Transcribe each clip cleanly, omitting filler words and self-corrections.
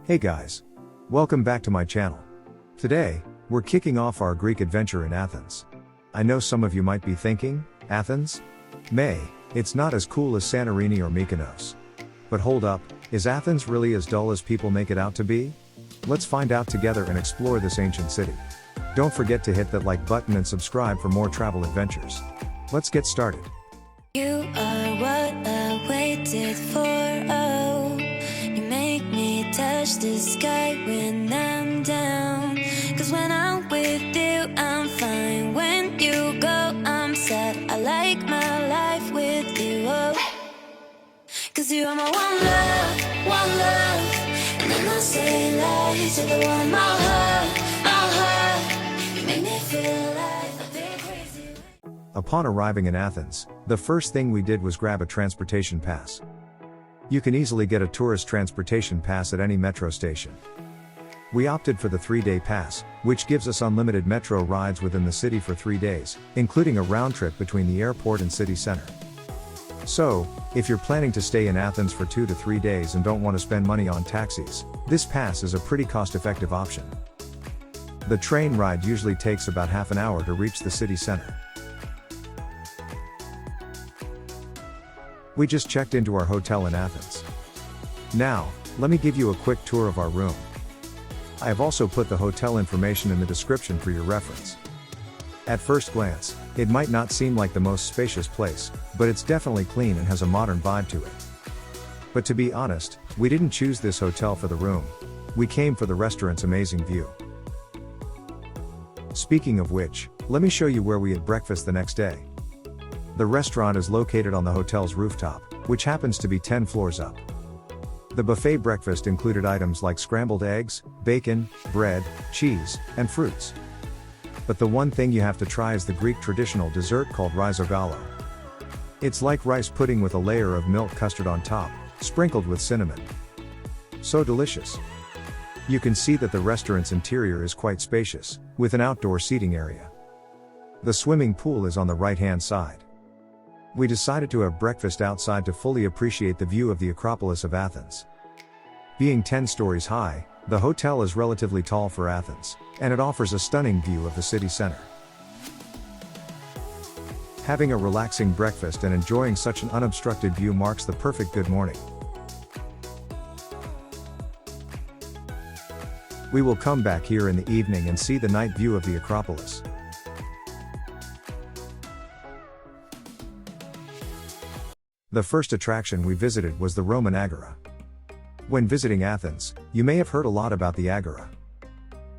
Hey guys! Welcome back to my channel. Today, we're kicking off our Greek adventure in Athens. I know some of you might be thinking, Athens? It's not as cool as Santorini or Mykonos. But hold up, is Athens really as dull as people make it out to be? Let's find out together and explore this ancient city. Don't forget to hit that like button and subscribe for more travel adventures. Let's get started. You are what I waited for, oh. You make me touch the sky when I'm down. Cause when I'm with you, I'm fine. When you go, I'm sad. I like my life with you, oh. Cause you are my one love, one love. And I'm not saying lies, you're the one, my heart. You make me feel like a bit crazy. Upon arriving in Athens, the first thing we did was grab a transportation pass. You can easily get a tourist transportation pass at any metro station. We opted for the 3-day pass, which gives us unlimited metro rides within the city for 3 days, including a round trip between the airport and city center. So, if you're planning to stay in Athens for 2 to 3 days and don't want to spend money on taxis, this pass is a pretty cost-effective option. The train ride usually takes about half an hour to reach the city center. We just checked into our hotel in Athens. Now, let me give you a quick tour of our room. I have also put the hotel information in the description for your reference. At first glance, it might not seem like the most spacious place, but it's definitely clean and has a modern vibe to it. But to be honest, we didn't choose this hotel for the room. We came for the restaurant's amazing view. Speaking of which, let me show you where we had breakfast the next day. The restaurant is located on the hotel's rooftop, which happens to be 10 floors up. The buffet breakfast included items like scrambled eggs, bacon, bread, cheese, and fruits. But the one thing you have to try is the Greek traditional dessert called risogalo. It's like rice pudding with a layer of milk custard on top, sprinkled with cinnamon. So delicious. You can see that the restaurant's interior is quite spacious, with an outdoor seating area. The swimming pool is on the right-hand side. We decided to have breakfast outside to fully appreciate the view of the Acropolis of Athens. Being 10 stories high, the hotel is relatively tall for Athens, and it offers a stunning view of the city center. Having a relaxing breakfast and enjoying such an unobstructed view marks the perfect good morning. We will come back here in the evening and see the night view of the Acropolis. The first attraction we visited was the Roman Agora. When visiting Athens, you may have heard a lot about the Agora.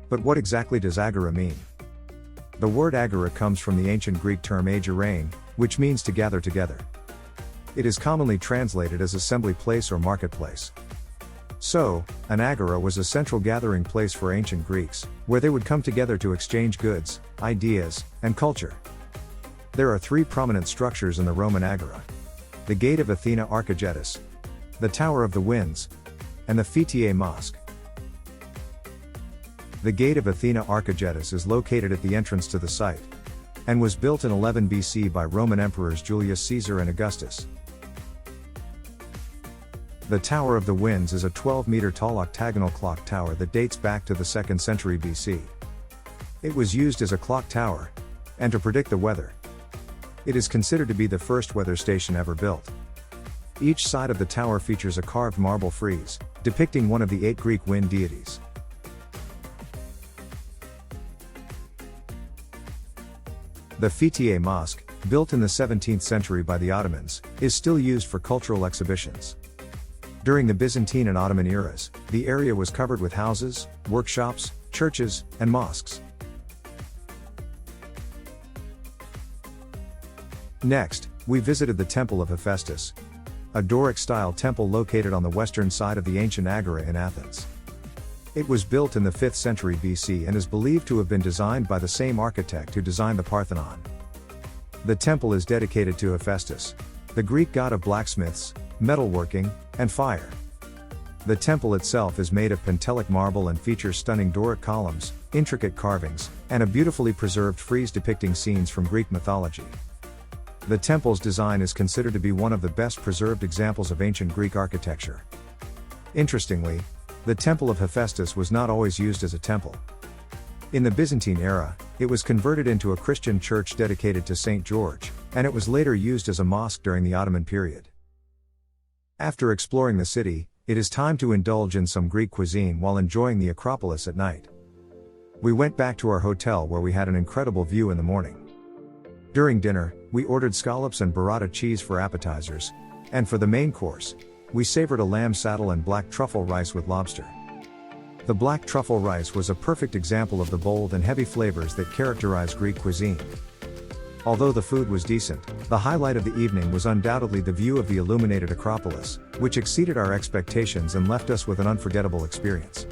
But what exactly does Agora mean? The word Agora comes from the ancient Greek term agerein, which means to gather together. It is commonly translated as assembly place or marketplace. So, an agora was a central gathering place for ancient Greeks, where they would come together to exchange goods, ideas, and culture. There are 3 prominent structures in the Roman Agora: the Gate of Athena Archegetis, the Tower of the Winds, and the Fetiye Mosque. The Gate of Athena Archegetis is located at the entrance to the site, and was built in 11 BC by Roman emperors Julius Caesar and Augustus. The Tower of the Winds is a 12-meter tall octagonal clock tower that dates back to the 2nd century BC. It was used as a clock tower, and to predict the weather. It is considered to be the first weather station ever built. Each side of the tower features a carved marble frieze, depicting one of the 8 Greek wind deities. The Fetiye Mosque, built in the 17th century by the Ottomans, is still used for cultural exhibitions. During the Byzantine and Ottoman eras, the area was covered with houses, workshops, churches, and mosques. Next, we visited the Temple of Hephaestus, a Doric-style temple located on the western side of the ancient Agora in Athens. It was built in the 5th century BC and is believed to have been designed by the same architect who designed the Parthenon. The temple is dedicated to Hephaestus, the Greek god of blacksmiths, metalworking, and fire. The temple itself is made of Pentelic marble and features stunning Doric columns, intricate carvings, and a beautifully preserved frieze depicting scenes from Greek mythology. The temple's design is considered to be one of the best preserved examples of ancient Greek architecture. Interestingly, The Temple of Hephaestus was not always used as a temple. In the Byzantine era, it was converted into a Christian church dedicated to St. George, and it was later used as a mosque during the Ottoman period. After exploring the city, it is time to indulge in some Greek cuisine while enjoying the Acropolis at night. We went back to our hotel where we had an incredible view in the morning. During dinner, we ordered scallops and burrata cheese for appetizers, and for the main course, we savored a lamb saddle and black truffle rice with lobster. The black truffle rice was a perfect example of the bold and heavy flavors that characterize Greek cuisine. Although the food was decent, the highlight of the evening was undoubtedly the view of the illuminated Acropolis, which exceeded our expectations and left us with an unforgettable experience.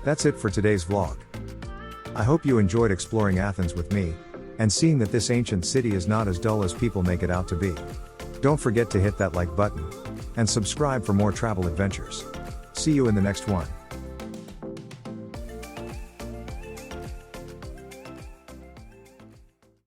That's it for today's vlog. I hope you enjoyed exploring Athens with me, and seeing that this ancient city is not as dull as people make it out to be. Don't forget to hit that like button, and subscribe for more travel adventures. See you in the next one.